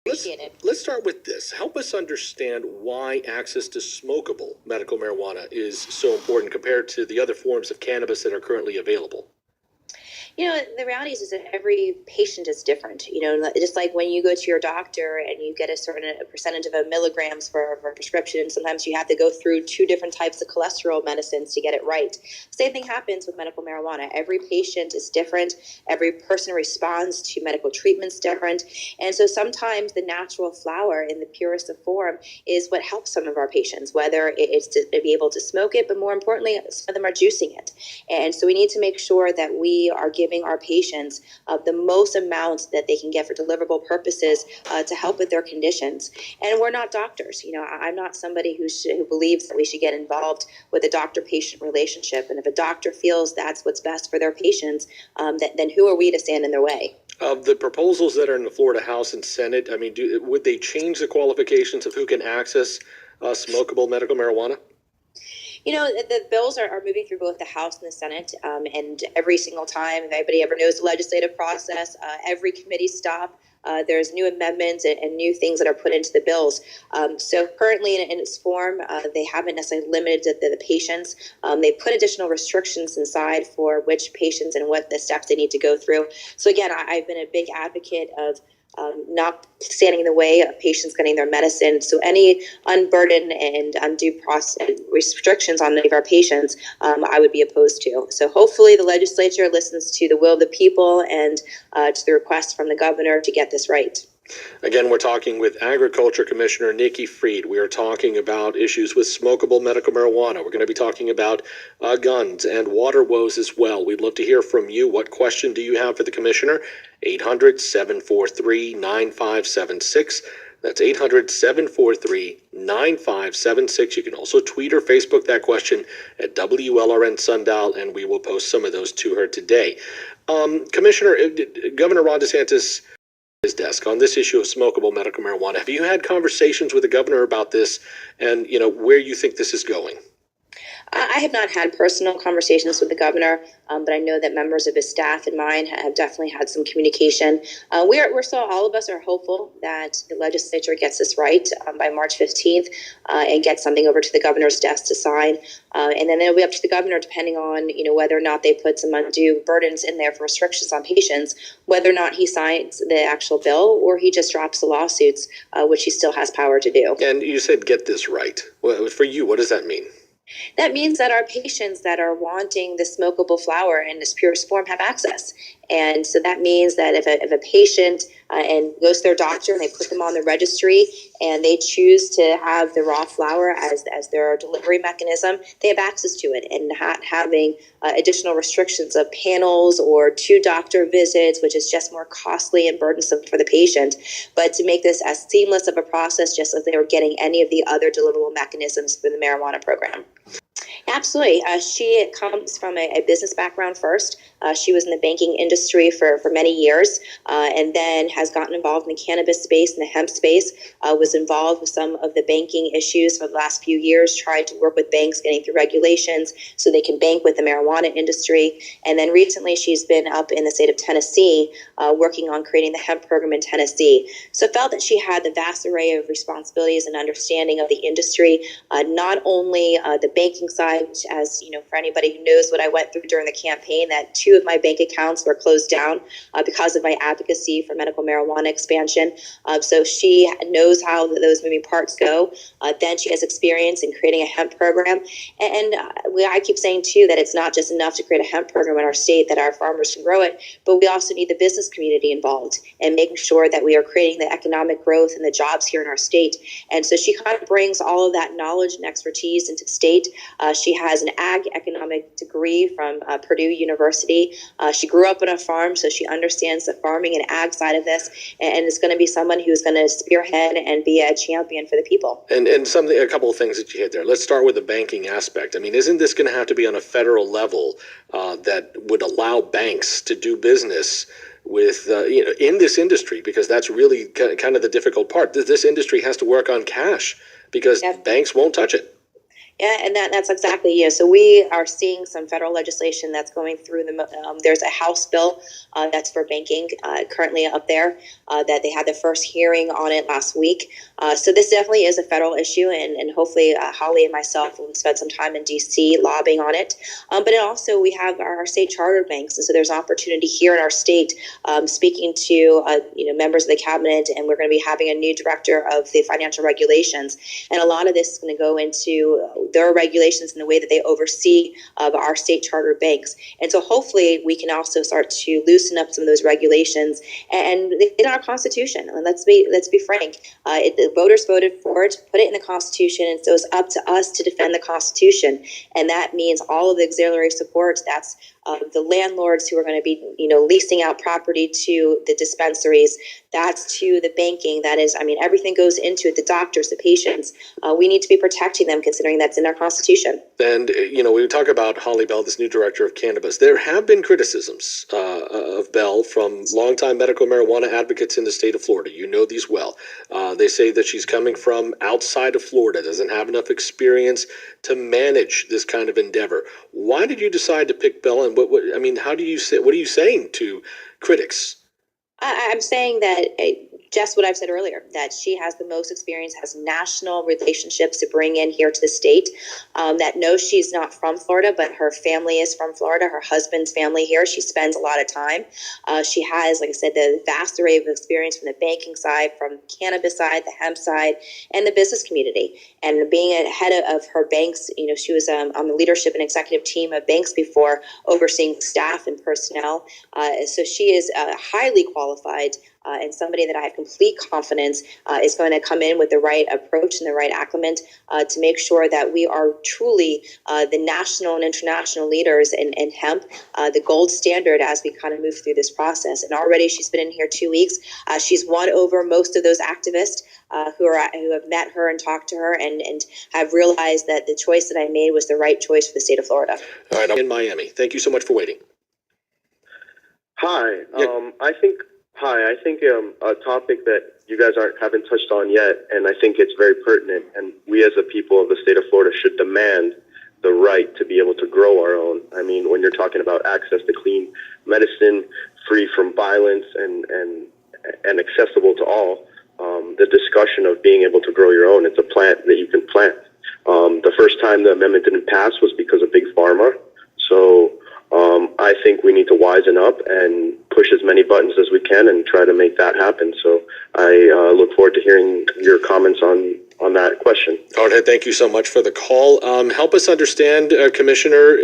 Appreciate it. Let's start with this. Help us understand why access to smokable medical marijuana is so important compared to the other forms of cannabis that are currently available. The reality is that every patient is different. Just like when you go to your doctor and you get a certain percentage of milligrams for a prescription, sometimes you have to go through two different types of cholesterol medicines to get it right. Same thing happens with medical marijuana. Every patient is different. Every person responds to medical treatments different. And so sometimes the natural flower in the purest of form is what helps some of our patients, whether it's to be able to smoke it, but more importantly, some of them are juicing it. And so we need to make sure that we are giving our patients the most amount that they can get for deliverable purposes to help with their conditions. And we're not doctors. I'm not somebody who believes that we should get involved with a doctor-patient relationship. And if a doctor feels that's what's best for their patients, then who are we to stand in their way? Of the proposals that are in the Florida House and Senate, would they change the qualifications of who can access smokable medical marijuana? The bills are moving through both the House and the Senate, and every single time, if anybody ever knows the legislative process, every committee stop, there's new amendments and new things that are put into the bills. So currently in its form, they haven't necessarily limited the patients. They put additional restrictions inside for which patients and what the steps they need to go through. So again, I've been a big advocate of not standing in the way of patients getting their medicine. So any unburdened and undue process restrictions on any of our patients, I would be opposed to. So hopefully the legislature listens to the will of the people and to the request from the governor to get this right. Again, we're talking with Agriculture Commissioner Nikki Fried. We are talking about issues with smokable medical marijuana. We're going to be talking about guns and water woes as well. We'd love to hear from you. What question do you have for the commissioner? 800-743-9576. That's 800-743-9576. You can also tweet or Facebook that question at WLRN Sundial, and we will post some of those to her today. Commissioner, Governor Ron DeSantis, his desk on this issue of smokable medical marijuana. Have you had conversations with the governor about this and, where you think this is going? I have not had personal conversations with the governor, but I know that members of his staff and mine have definitely had some communication. We're still, all of us are hopeful that the legislature gets this right by March 15th and gets something over to the governor's desk to sign. And then it'll be up to the governor, depending on, whether or not they put some undue burdens in there for restrictions on patients, whether or not he signs the actual bill or he just drops the lawsuits, which he still has power to do. And you said get this right. Well, for you, what does that mean? That means that our patients that are wanting the smokable flower in its purest form have access. And so that means that if a patient and goes to their doctor and they put them on the registry and they choose to have the raw flower as their delivery mechanism, they have access to it, and not having additional restrictions of panels or 2 doctor visits, which is just more costly and burdensome for the patient, but to make this as seamless of a process just as they were getting any of the other deliverable mechanisms for the marijuana program. Absolutely. She comes from a business background first. She was in the banking industry for many years and then has gotten involved in the cannabis space and the hemp space, was involved with some of the banking issues for the last few years, tried to work with banks getting through regulations so they can bank with the marijuana industry. And then recently she's been up in the state of Tennessee working on creating the hemp program in Tennessee. So felt that she had the vast array of responsibilities and understanding of the industry, not only the banking side, as for anybody who knows what I went through during the campaign, that 2 of my bank accounts were closed down because of my advocacy for medical marijuana expansion. So she knows how those moving parts go. Then she has experience in creating a hemp program. And I keep saying, too, that it's not just enough to create a hemp program in our state that our farmers can grow it, but we also need the business community involved and making sure that we are creating the economic growth and the jobs here in our state. And so she kind of brings all of that knowledge and expertise into the state. She has an ag economic degree from Purdue University. She grew up on a farm, so she understands the farming and ag side of this, and is going to be someone who's going to spearhead and be a champion for the people. And a couple of things that you hit there. Let's start with the banking aspect. Isn't this going to have to be on a federal level that would allow banks to do business with in this industry, because that's really kind of the difficult part. This industry has to work on cash because banks won't touch it. Yeah, and that's exactly, so we are seeing some federal legislation that's going through there's a House bill that's for banking currently up there that they had the first hearing on it last week. So this definitely is a federal issue, and hopefully Holly and myself will spend some time in DC lobbying on it. But it also, we have our state chartered banks, and so there's an opportunity here in our state speaking to members of the cabinet, and we're going to be having a new director of the financial regulations, and a lot of this is going to go into their regulations and the way that they oversee our state charter banks. And so hopefully we can also start to loosen up some of those regulations and in our Constitution. And let's be frank, the voters voted for it, put it in the Constitution, and so it's up to us to defend the Constitution. And that means all of the auxiliary support. That's the landlords who are going to be, leasing out property to the dispensaries. That's to the banking. That is, everything goes into it. The doctors, the patients. We need to be protecting them, considering that's in our Constitution. And, we talk about Holly Bell, this new director of cannabis. There have been criticisms of Bell from longtime medical marijuana advocates in the state of Florida. You know these well. They say that she's coming from outside of Florida, doesn't have enough experience to manage this kind of endeavor. Why did you decide to pick Bell, and how do you say? What are you saying to critics? I'm saying that just what I've said earlier, that she has the most experience, has national relationships to bring in here to the state, that knows she's not from Florida, but her family is from Florida, her husband's family here. She spends a lot of time. She has, like I said, the vast array of experience from the banking side, from the cannabis side, the hemp side, and the business community. And being a head of her banks, she was on the leadership and executive team of banks before, overseeing staff and personnel. So she is highly qualified and somebody that I have complete confidence is going to come in with the right approach and the right acclimate to make sure that we are truly the national and international leaders in hemp, the gold standard as we kind of move through this process. And already she's been in here 2 weeks. She's won over most of those activists who have met her and talked to her and have realized that the choice that I made was the right choice for the state of Florida. All right, I'm in Miami. Thank you so much for waiting. Hi. Yeah. I think a topic that you guys haven't touched on yet, and I think it's very pertinent, and we as a people of the state of Florida should demand the right to be able to grow our own. When you're talking about access to clean medicine, free from violence, and accessible to all, the discussion of being able to grow your own, it's a plant that you can plant. The first time the amendment didn't pass was because of Big Pharma. So I think we need to wisen up and push as many buttons as we can and try to make that happen. So I look forward to hearing your comments on that question. All right, thank you so much for the call. Help us understand, Commissioner,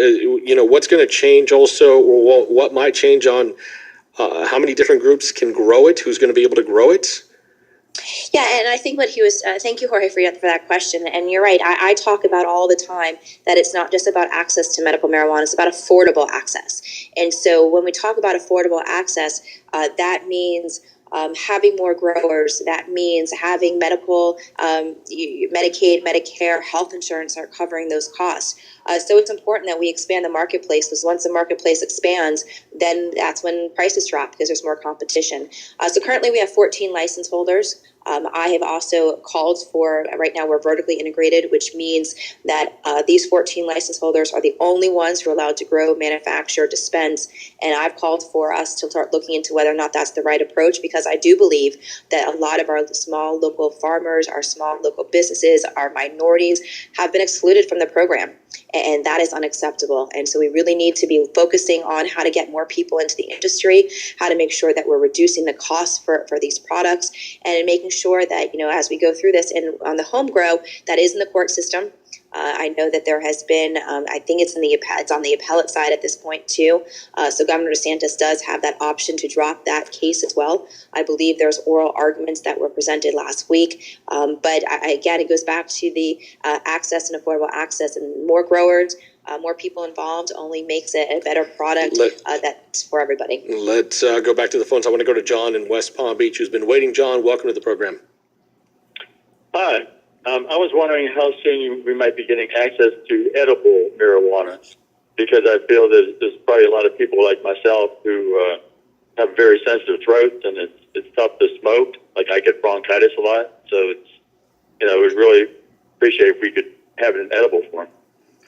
what's going to change also, or what might change on how many different groups can grow it, who's going to be able to grow it? Yeah, and I think what he was, thank you, Jorge, for that question. And you're right, I talk about all the time that it's not just about access to medical marijuana, it's about affordable access. And so when we talk about affordable access, that means having more growers. That means having medical, Medicaid, Medicare, health insurance are covering those costs. So it's important that we expand the marketplace, because once the marketplace expands, then that's when prices drop because there's more competition. So currently we have 14 license holders. I have also called for, right now we're vertically integrated, which means that these 14 license holders are the only ones who are allowed to grow, manufacture, dispense. And I've called for us to start looking into whether or not that's the right approach, because I do believe that a lot of our small local farmers, our small local businesses, our minorities have been excluded from the program. And that is unacceptable. And so we really need to be focusing on how to get more people into the industry, how to make sure that we're reducing the costs for these products, and making sure that, as we go through this and on the home grow, that is in the court system. I know that there has been, I think it's on the appellate side at this point too. So Governor DeSantis does have that option to drop that case as well. I believe there's oral arguments that were presented last week. But again, it goes back to the access and affordable access, and more growers, more people involved only makes it a better product that's for everybody. Let's go back to the phones. I want to go to John in West Palm Beach, who's been waiting. John, welcome to the program. Hi. I was wondering how soon we might be getting access to edible marijuana, because I feel that there's probably a lot of people like myself who have very sensitive throats, and it's tough to smoke. Like, I get bronchitis a lot, so we'd really appreciate if we could have it in edible form.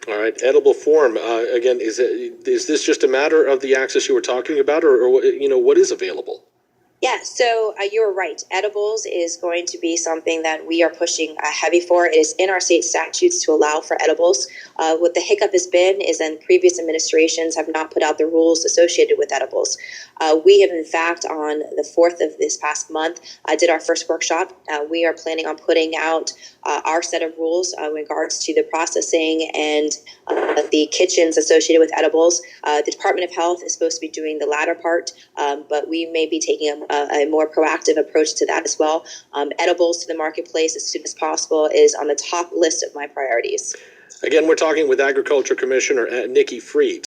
All right, edible form. Again, is this just a matter of the access you were talking about, or what is available? Yeah, so you're right. Edibles is going to be something that we are pushing heavy for. It is in our state statutes to allow for edibles. What the hiccup has been is that previous administrations have not put out the rules associated with edibles. We have, in fact, on the 4th of this past month, did our first workshop. We are planning on putting out our set of rules in regards to the processing and the kitchens associated with edibles. The Department of Health is supposed to be doing the latter part, but we may be taking a more proactive approach to that as well. Edibles to the marketplace as soon as possible is on the top list of my priorities. Again, we're talking with Agriculture Commissioner Nikki Fried.